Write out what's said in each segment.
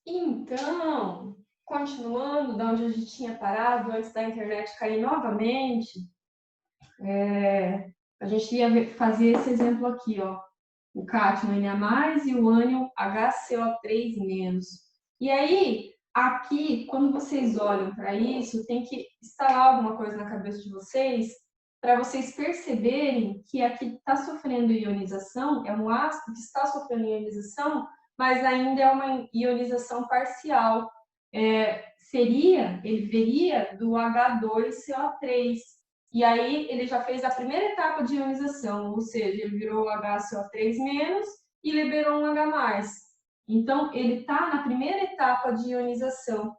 Então, continuando da onde a gente tinha parado antes da internet cair novamente, a gente ia fazer esse exemplo aqui, ó. O cátion Na+ e o ânion HCO3-. E aí, aqui, quando vocês olham para isso, tem que instalar alguma coisa na cabeça de vocês para vocês perceberem que aqui está sofrendo ionização, é um ácido que está sofrendo ionização, mas ainda é uma ionização parcial. Ele viria do H2CO3. E aí ele já fez a primeira etapa de ionização, ou seja, ele virou HCO3- e liberou um H+. Então, ele está na primeira etapa de ionização,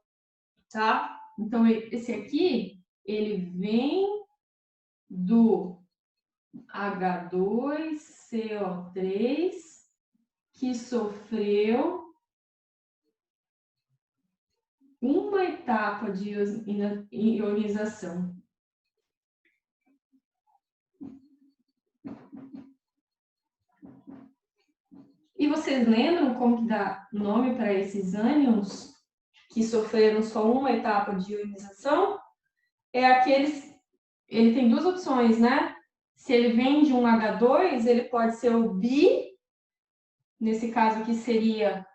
tá? Então, esse aqui, ele vem do H2CO3, que sofreu uma etapa de ionização. E vocês lembram como que dá nome para esses ânions que sofreram só uma etapa de ionização? Ele tem duas opções, né? Se ele vem de um H2, ele pode ser o bi, nesse caso aqui seria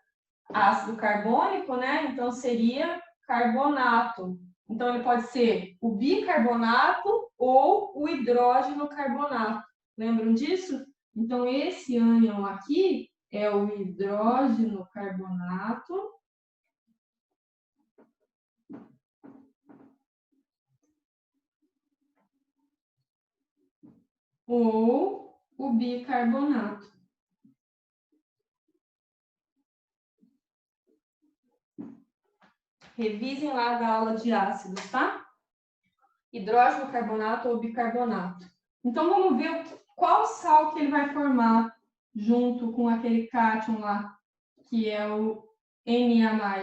ácido carbônico, né? Então seria carbonato. Então ele pode ser o bicarbonato ou o hidrógeno carbonato. Lembram disso? Então esse ânion aqui é o hidrógeno carbonato ou o bicarbonato. Revisem lá da aula de ácidos, tá? Hidrógeno carbonato ou bicarbonato. Então vamos ver qual sal que ele vai formar junto com aquele cátion lá, que é o Na+.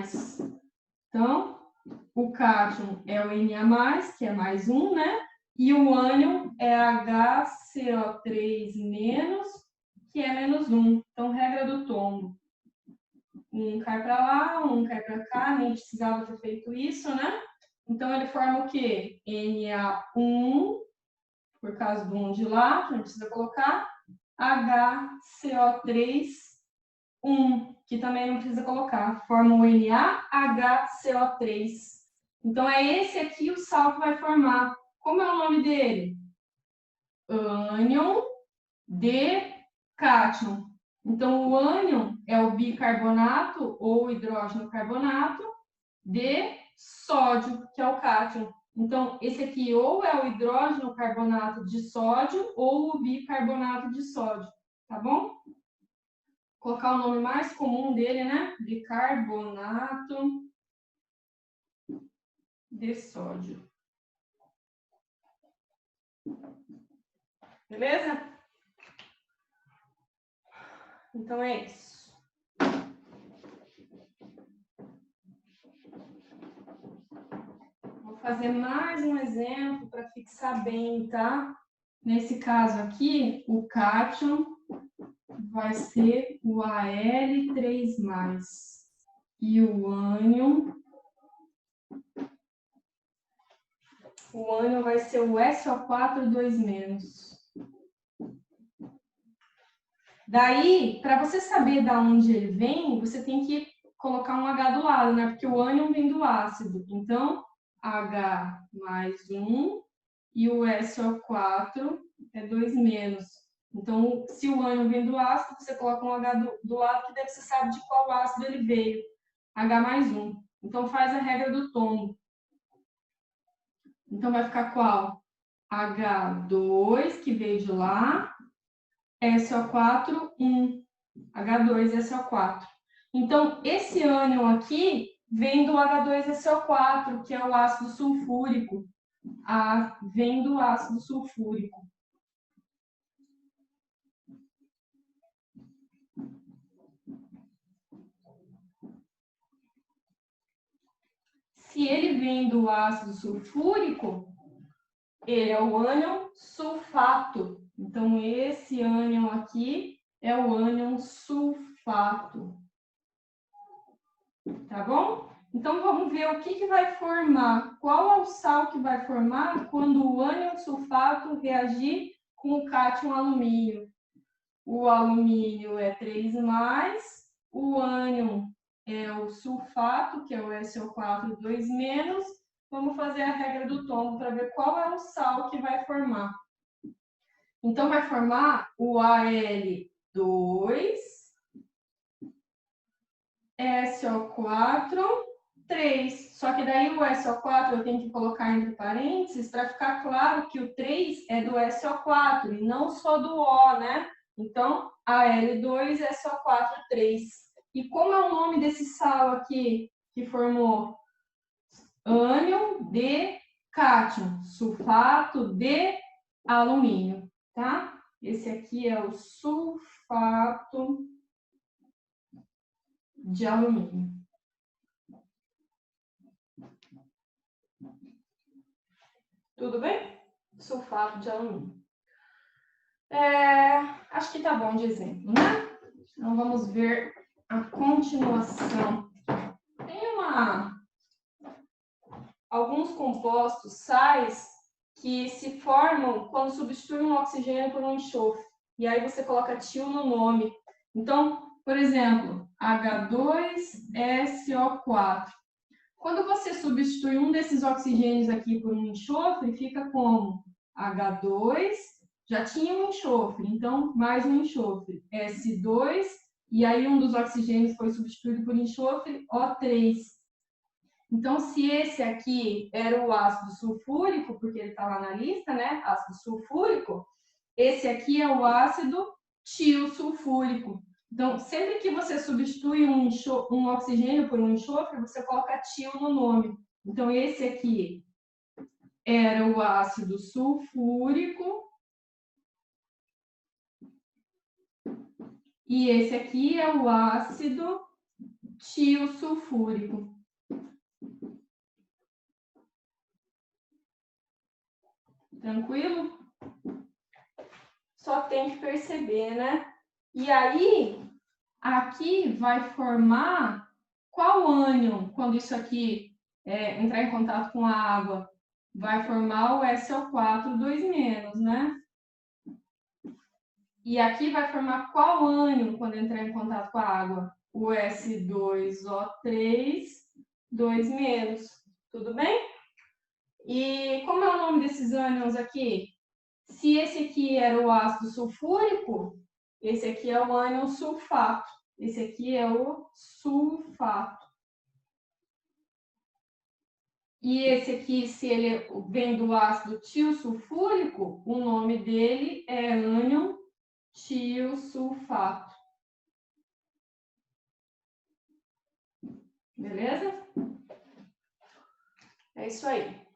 Então, o cátion é o Na+, que é mais um, né? E o ânion é HCO3-, que é -1. Então, regra do tombo. Um cai para lá, um cai para cá, nem precisava ter feito isso, né? Então, ele forma o quê? Na1, por causa do 1 de lá, que não precisa colocar, HCO3, 1, que também não precisa colocar, forma o NaHCO3. Então, é esse aqui o sal que vai formar. Como é o nome dele? Ânion de cátion. Então, o ânion é o bicarbonato ou hidrógeno carbonato de sódio, que é o cátion. Então, esse aqui ou é o hidrógeno carbonato de sódio ou o bicarbonato de sódio, tá bom? Vou colocar o nome mais comum dele, né? Bicarbonato de sódio. Beleza? Então é isso. Vou fazer mais um exemplo para fixar bem, tá? Nesse caso aqui, o cátion vai ser o Al3+. E o ânion vai ser o SO4 2-. Daí, para você saber de onde ele vem, você tem que colocar um H do lado, né? Porque o ânion vem do ácido. Então, H+1 e o SO4 é 2-. Então, se o ânion vem do ácido, você coloca um H do lado, que daí você sabe de qual ácido ele veio. H+1. Então, faz a regra do tombo. Então, vai ficar qual? H2, que veio de lá, SO4, 1. H2SO4. Então, esse ânion aqui vem do H2SO4, que é o ácido sulfúrico. Vem do ácido sulfúrico. Se ele vem do ácido sulfúrico, ele é o ânion sulfato. Então, esse ânion aqui é o ânion sulfato. Tá bom? Então, vamos ver o que vai formar, qual é o sal que vai formar quando o ânion sulfato reagir com o cátion alumínio. O alumínio é 3+, o ânion é o sulfato, que é o SO4 2-. Vamos fazer a regra do tombo para ver qual é o sal que vai formar. Então, vai formar o Al2, SO4, 3. Só que daí o SO4 eu tenho que colocar entre parênteses para ficar claro que o 3 é do SO4 e não só do O, né? Então, Al2, SO4, 3. E como é o nome desse sal aqui que formou? Ânion de cátion, sulfato de alumínio, tá? Esse aqui é o sulfato de alumínio. Tudo bem? Sulfato de alumínio. Acho que tá bom de exemplo, né? Então, vamos ver a continuação. Tem alguns compostos, sais, que se formam quando substitui um oxigênio por um enxofre. E aí você coloca til no nome. Então, por exemplo, H2SO4. Quando você substitui um desses oxigênios aqui por um enxofre, fica como H2, já tinha um enxofre, então mais um enxofre, S2, e aí um dos oxigênios foi substituído por enxofre, O3. Então, se esse aqui era o ácido sulfúrico, porque ele está lá na lista, né? Ácido sulfúrico, esse aqui é o ácido tiosulfúrico. Então, sempre que você substitui um oxigênio por um enxofre, você coloca tio no nome. Então, esse aqui era o ácido sulfúrico. E esse aqui é o ácido tiosulfúrico. Tranquilo? Só tem que perceber, né? E aí, aqui vai formar qual ânion, quando isso aqui entrar em contato com a água? Vai formar o SO4 2-, né? E aqui vai formar qual ânion quando entrar em contato com a água? O S2O3 2-. Tudo bem? E como é o nome desses ânions aqui? Se esse aqui era o ácido sulfúrico, esse aqui é o ânion sulfato. Esse aqui é o sulfato. E esse aqui, se ele vem do ácido tiosulfúrico, o nome dele é ânion tiosulfato. Beleza? É isso aí.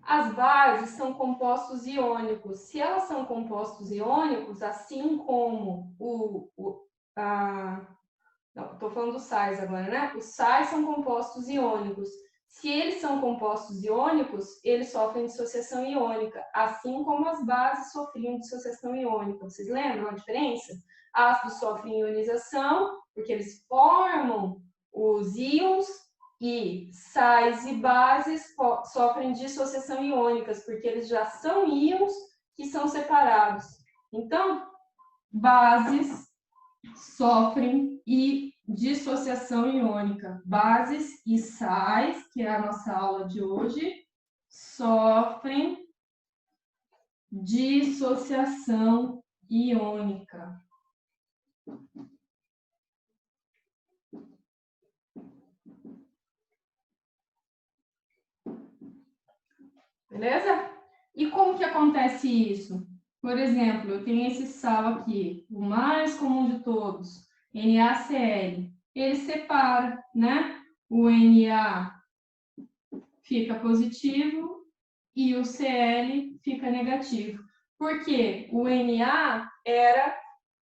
As bases são compostos iônicos. Se elas são compostos iônicos, assim como estou falando dos sais agora, né? Os sais são compostos iônicos. Se eles são compostos iônicos, eles sofrem dissociação iônica, assim como as bases sofriam dissociação iônica. Vocês lembram a diferença? Ácidos sofrem ionização, porque eles formam os íons, e sais e bases sofrem dissociação iônicas, porque eles já são íons que são separados. Então, bases sofrem dissociação iônica. Bases e sais, que é a nossa aula de hoje, sofrem dissociação iônica. Beleza? E como que acontece isso? Por exemplo, eu tenho esse sal aqui, o mais comum de todos, NaCl. Ele separa, né? O Na fica positivo e o Cl fica negativo. Por quê? O Na era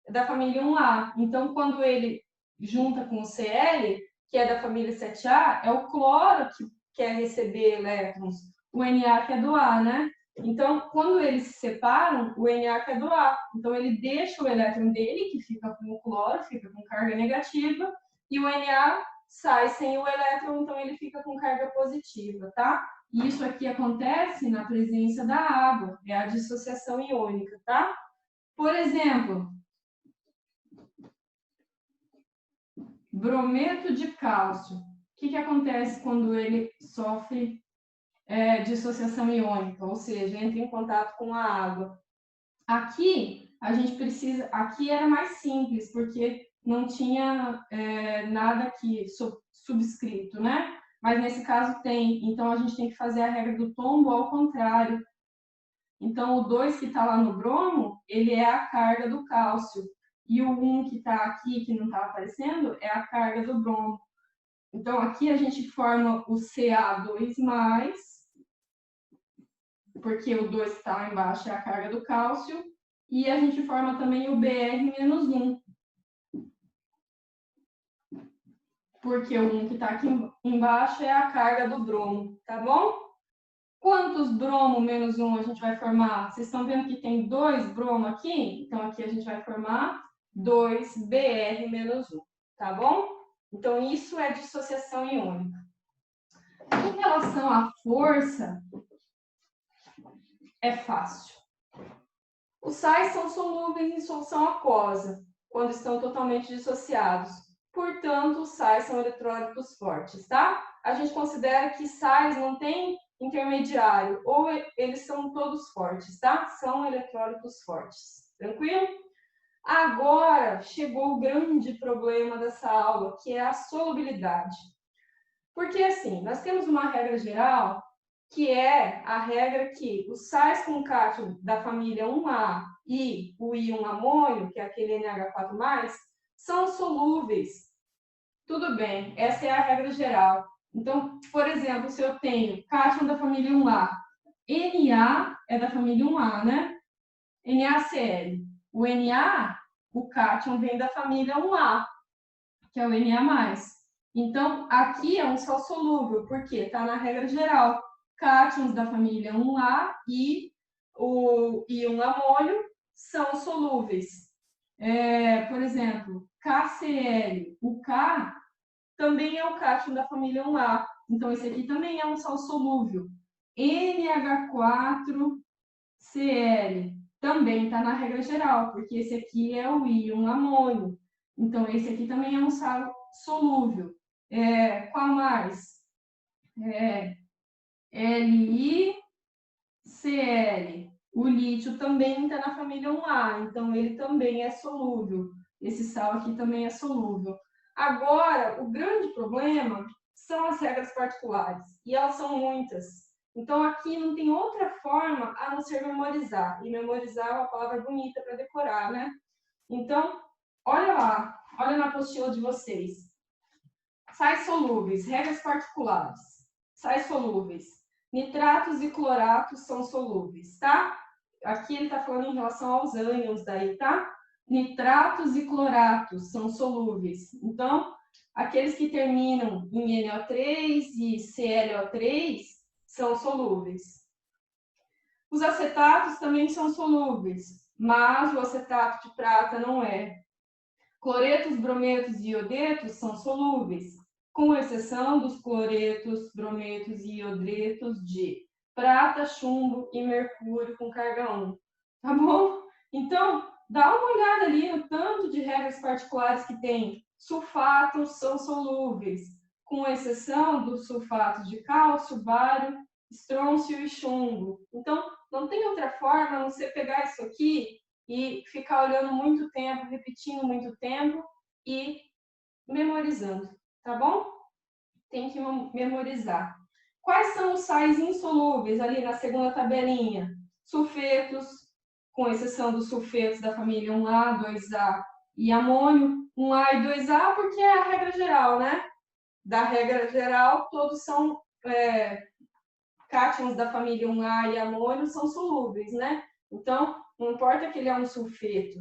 da família 1A. Então, quando ele junta com o Cl, que é da família 7A, é o cloro que quer receber elétrons. O Na que é do A, né? Então, quando eles se separam, o Na quer doar. Então, ele deixa o elétron dele, que fica com o cloro, fica com carga negativa, e o Na sai sem o elétron, então ele fica com carga positiva, tá? E isso aqui acontece na presença da água, é a dissociação iônica, tá? Por exemplo, brometo de cálcio. O que acontece quando ele sofre dissociação iônica, ou seja, entra em contato com a água? Aqui a gente precisa, aqui era mais simples, porque não tinha nada aqui subscrito, né? Mas nesse caso tem, então a gente tem que fazer a regra do tombo ao contrário. Então o 2 que está lá no bromo, ele é a carga do cálcio. E o 1 que está aqui, que não está aparecendo, é a carga do bromo. Então aqui a gente forma o Ca2+, porque o 2 que está lá embaixo é a carga do cálcio, e a gente forma também o Br-1, porque o 1 que está aqui embaixo é a carga do bromo, tá bom? Quantos bromo menos 1 a gente vai formar? Vocês estão vendo que tem 2 bromo aqui? Então, aqui a gente vai formar 2Br menos 1, tá bom? Então, isso é dissociação iônica. Em relação à força, é fácil. Os sais são solúveis em solução aquosa, quando estão totalmente dissociados. Portanto, os sais são eletrólitos fortes, tá? A gente considera que sais não têm intermediário, ou eles são todos fortes, tá? São eletrólitos fortes. Tranquilo? Agora chegou o grande problema dessa aula, que é a solubilidade. Porque, assim, nós temos uma regra geral, que é a regra que os sais com cátion da família 1A e o íon amônio, que é aquele NH4+, são solúveis. Tudo bem, essa é a regra geral. Então, por exemplo, se eu tenho cátion da família 1A, Na é da família 1A, né? NaCl. O Na, o cátion vem da família 1A, que é o Na+. Então, aqui é um sal solúvel, porque está na regra geral. Cátions da família 1A e o íon amônio são solúveis. Por exemplo, KCl, o K também é o cátion da família 1A. Então, esse aqui também é um sal solúvel. NH4Cl também está na regra geral, porque esse aqui é o íon amônio. Então, esse aqui também é um sal solúvel. Qual mais? LiCl. O lítio também está na família 1A, então ele também é solúvel. Esse sal aqui também é solúvel. Agora, o grande problema são as regras particulares, e elas são muitas. Então, aqui não tem outra forma a não ser memorizar. E memorizar é uma palavra bonita para decorar, né? Então, olha lá, olha na apostila de vocês. Sais solúveis, regras particulares. Sais solúveis. Nitratos e cloratos são solúveis, tá? Aqui ele está falando em relação aos ânions daí, tá? Nitratos e cloratos são solúveis. Então, aqueles que terminam em NO3 e ClO3 são solúveis. Os acetatos também são solúveis, mas o acetato de prata não é. Cloretos, brometos e iodetos são solúveis, com exceção dos cloretos, brometos e iodetos de prata, chumbo e mercúrio com carga 1. Tá bom? Então, dá uma olhada ali no tanto de regras particulares que tem. Sulfatos são solúveis, com exceção dos sulfatos de cálcio, bário, estrôncio e chumbo. Então, não tem outra forma a não ser pegar isso aqui e ficar olhando muito tempo, repetindo muito tempo e memorizando, tá bom? Tem que memorizar. Quais são os sais insolúveis ali na segunda tabelinha? Sulfetos, com exceção dos sulfetos da família 1A, 2A e amônio. 1A e 2A porque é a regra geral, né? Da regra geral, todos são cátions da família 1A e amônio são solúveis, né? Então, não importa que ele é um sulfeto.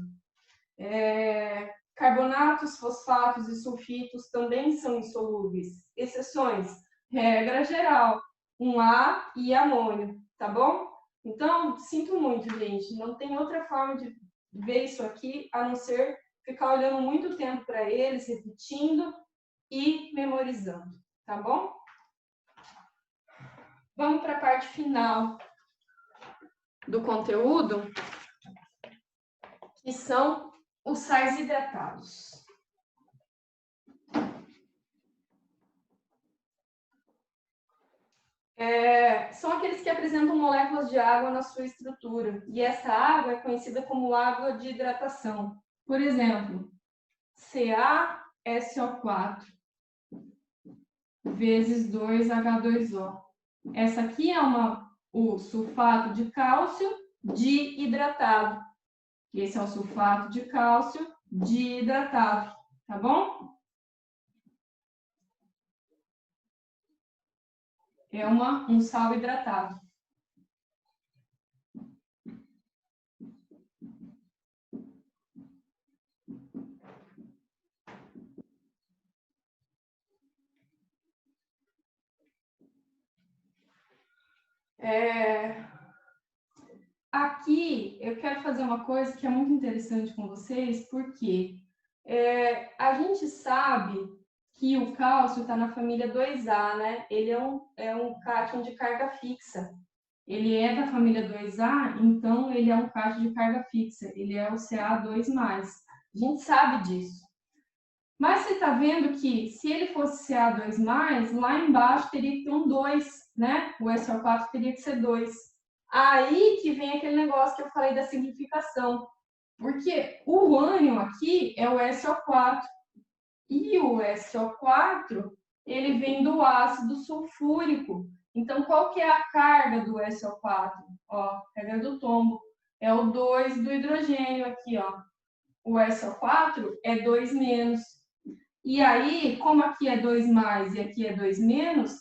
Carbonatos, fosfatos e sulfitos também são insolúveis. Exceções, regra geral, 1A e amônio, tá bom? Então, sinto muito, gente. Não tem outra forma de ver isso aqui, a não ser ficar olhando muito tempo para eles, repetindo e memorizando, tá bom? Vamos para a parte final do conteúdo, que são os sais hidratados. São aqueles que apresentam moléculas de água na sua estrutura. E essa água é conhecida como água de hidratação. Por exemplo, CaSO4 vezes 2H2O. Essa aqui é o sulfato de cálcio dihidratado. Esse é o sulfato de cálcio dihidratado, tá bom? É um sal hidratado. Aqui eu quero fazer uma coisa que é muito interessante com vocês, porque a gente sabe que o cálcio está na família 2A, né? Ele é um cátion de carga fixa. Ele é da família 2A, então ele é um cátion de carga fixa. Ele é o Ca2+. A gente sabe disso. Mas você está vendo que se ele fosse Ca2+, lá embaixo teria que ter um 2, né? O SO4 teria que ser 2. Aí que vem aquele negócio que eu falei da simplificação. Porque o ânion aqui é o SO4. E o SO4, ele vem do ácido sulfúrico. Então, qual que é a carga do SO4? Ó, carga do tombo. É o 2 do hidrogênio aqui, ó. O SO4 é 2-. E aí, como aqui é 2+ e aqui é 2-,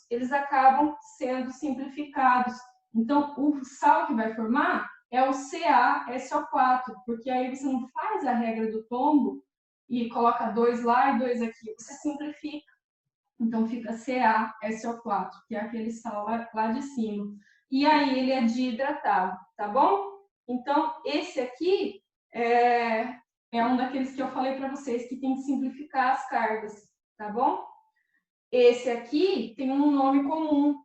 eles acabam sendo simplificados. Então, o sal que vai formar é o CaSO4, porque aí você não faz a regra do tombo e coloca 2 lá e 2 aqui, você simplifica. Então, fica CaSO4, que é aquele sal lá de cima. E aí, ele é dihidratado, tá bom? Então, esse aqui é um daqueles que eu falei para vocês que tem que simplificar as cargas, tá bom? Esse aqui tem um nome comum.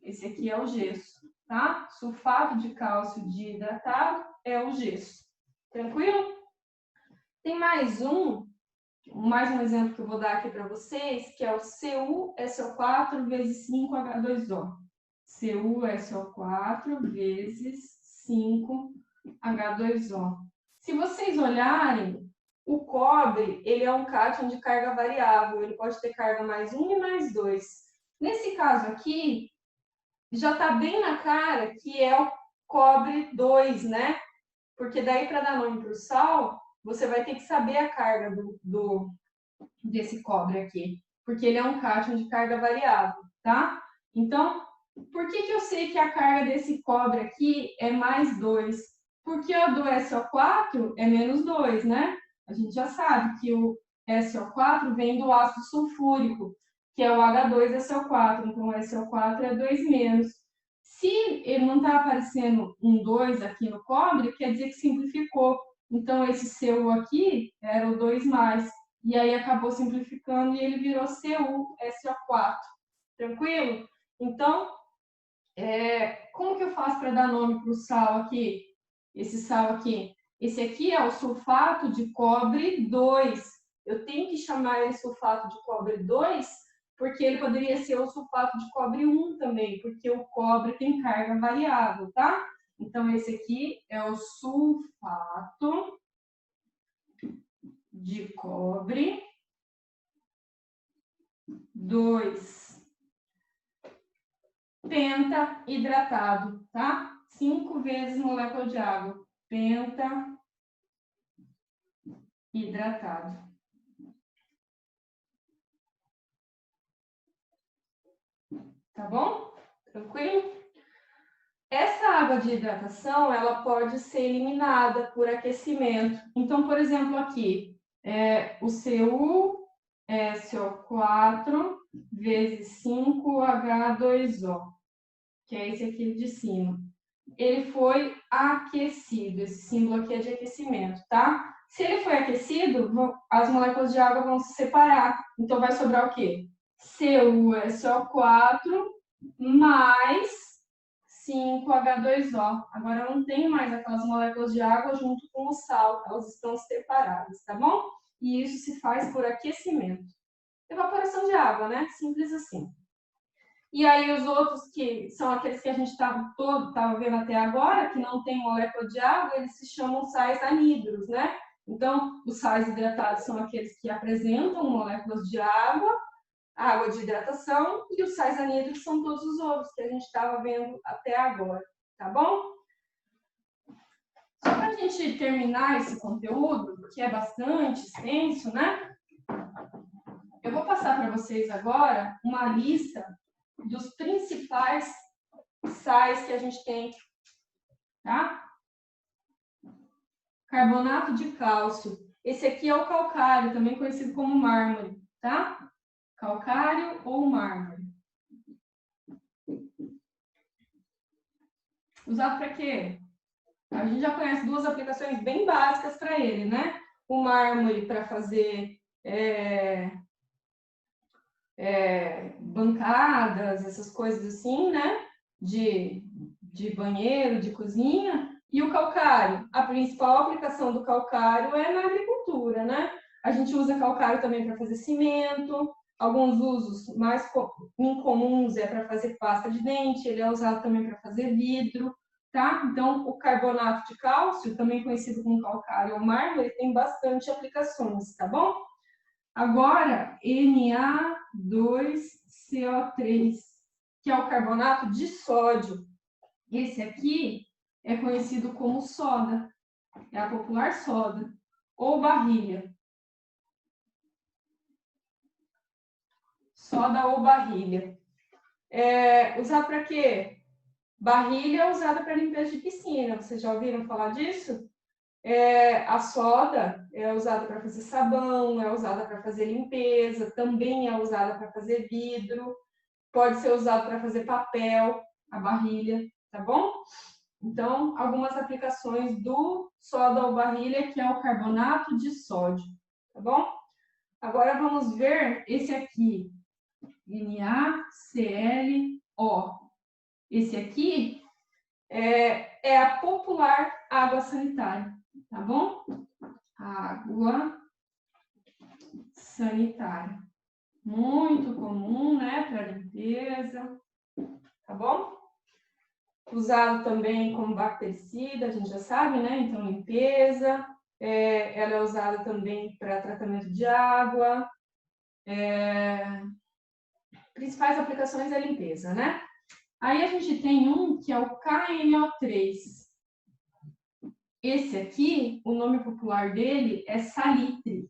Esse aqui é o gesso, tá? Sulfato de cálcio dihidratado é o gesso. Tranquilo? Tem mais um exemplo que eu vou dar aqui para vocês, que é o CuSO4 vezes 5H2O. CuSO4 vezes 5H2O. Se vocês olharem, o cobre, ele é um cátion de carga variável, ele pode ter carga +1 e +2. Nesse caso aqui, já está bem na cara que é o cobre 2, né? Porque daí, para dar nome para o sal, você vai ter que saber a carga desse cobre aqui, porque ele é um cátion de carga variável, tá? Então, por que eu sei que a carga desse cobre aqui é +2? Porque a do SO4 é -2, né? A gente já sabe que o SO4 vem do ácido sulfúrico, que é o H2SO4, então o SO4 é 2-. Se ele não está aparecendo um 2 aqui no cobre, quer dizer que simplificou. Então, esse Cu aqui era o 2+, e aí acabou simplificando e ele virou CuSO4. Tranquilo? Então, como que eu faço para dar nome para o sal aqui? Esse sal aqui. Esse aqui é o sulfato de cobre 2. Eu tenho que chamar ele sulfato de cobre 2, porque ele poderia ser o sulfato de cobre 1 também, porque o cobre tem carga variável, tá? Então, esse aqui é o sulfato de cobre 2 penta-hidratado, tá? 5 vezes molécula de água. Penta-hidratado. Tá bom? Tranquilo? Essa água de hidratação, ela pode ser eliminada por aquecimento. Então, por exemplo, aqui, o CuSO4 vezes 5H2O, que é esse aqui de cima. ele foi aquecido. Esse símbolo aqui é de aquecimento, tá? Se ele foi aquecido, as moléculas de água vão se separar. Então, vai sobrar o quê? CuSO4 mais 5H2O. Agora, não tem mais aquelas moléculas de água junto com o sal. Elas estão separadas, tá bom? E isso se faz por aquecimento. Evaporação de água, né? Simples assim. E aí os outros, que são aqueles que a gente estava vendo até agora, que não tem molécula de água, eles se chamam sais anidros, né? Então, os sais hidratados são aqueles que apresentam moléculas de água de hidratação, e os sais anidros são todos os outros que a gente estava vendo até agora, tá bom? Só para a gente terminar esse conteúdo, que é bastante extenso, né? Eu vou passar para vocês agora uma lista dos principais sais que a gente tem, tá? Carbonato de cálcio. Esse aqui é o calcário, também conhecido como mármore, tá? Calcário ou mármore. Usado para quê? A gente já conhece duas aplicações bem básicas para ele, né? O mármore para fazer bancadas, essas coisas assim, né? De banheiro, de cozinha. E o calcário, a principal aplicação do calcário é na agricultura, né? A gente usa calcário também para fazer cimento. Alguns usos mais incomuns é para fazer pasta de dente, ele é usado também para fazer vidro, tá? Então, o carbonato de cálcio, também conhecido como calcário ou mármore, tem bastante aplicações, tá bom? Agora, Na2CO3, que é o carbonato de sódio. Esse aqui é conhecido como soda, é a popular soda, ou barrilha. Soda ou barrilha. Usar para quê? Barrilha é usada para limpeza de piscina, vocês já ouviram falar disso? A soda é usada para fazer sabão, é usada para fazer limpeza, também é usada para fazer vidro, pode ser usado para fazer papel, a barrilha, tá bom? Então, algumas aplicações do soda ou barrilha, que é o carbonato de sódio, tá bom? Agora vamos ver esse aqui, NaClO. Esse aqui é a popular água sanitária, tá bom? Água sanitária. Muito comum, né, para limpeza, tá bom? Usado também como bactericida, a gente já sabe, né? Então, limpeza. Ela é usada também para tratamento de água. Principais aplicações é limpeza, né? Aí a gente tem um que é o KNO3. Esse aqui, o nome popular dele é salitre.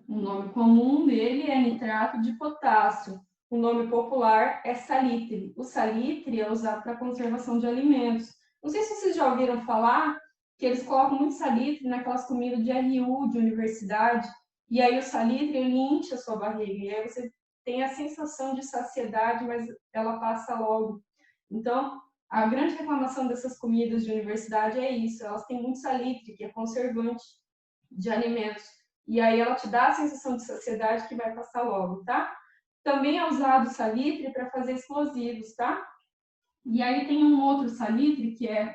O nome comum dele é nitrato de potássio. O nome popular é salitre. O salitre é usado para conservação de alimentos. Não sei se vocês já ouviram falar que eles colocam muito salitre naquelas comidas de RU, de universidade, e aí o salitre, ele incha a sua barriga, e aí você tem a sensação de saciedade, mas ela passa logo. Então, a grande reclamação dessas comidas de universidade é isso, elas têm muito salitre, que é conservante de alimentos. E aí ela te dá a sensação de saciedade que vai passar logo, tá? Também é usado salitre para fazer explosivos, tá? E aí tem um outro salitre que é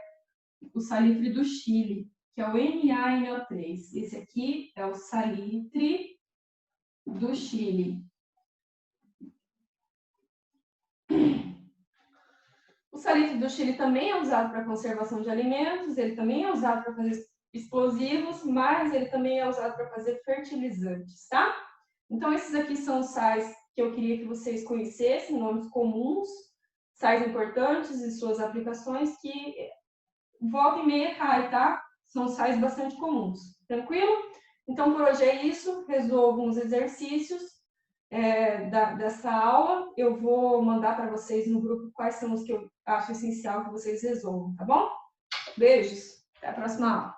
o salitre do Chile, que é o NaNO3. Esse aqui é o salitre do Chile. O salitre do Chile também é usado para conservação de alimentos, ele também é usado para fazer explosivos, mas ele também é usado para fazer fertilizantes, tá? Então, esses aqui são os sais que eu queria que vocês conhecessem, nomes comuns, sais importantes e suas aplicações, que volta e meia cai, tá? São sais bastante comuns, tranquilo? Então, por hoje é isso, resolvo uns exercícios dessa aula, eu vou mandar para vocês no grupo quais são os que eu acho essencial que vocês resolvam, tá bom? Beijos, até a próxima aula.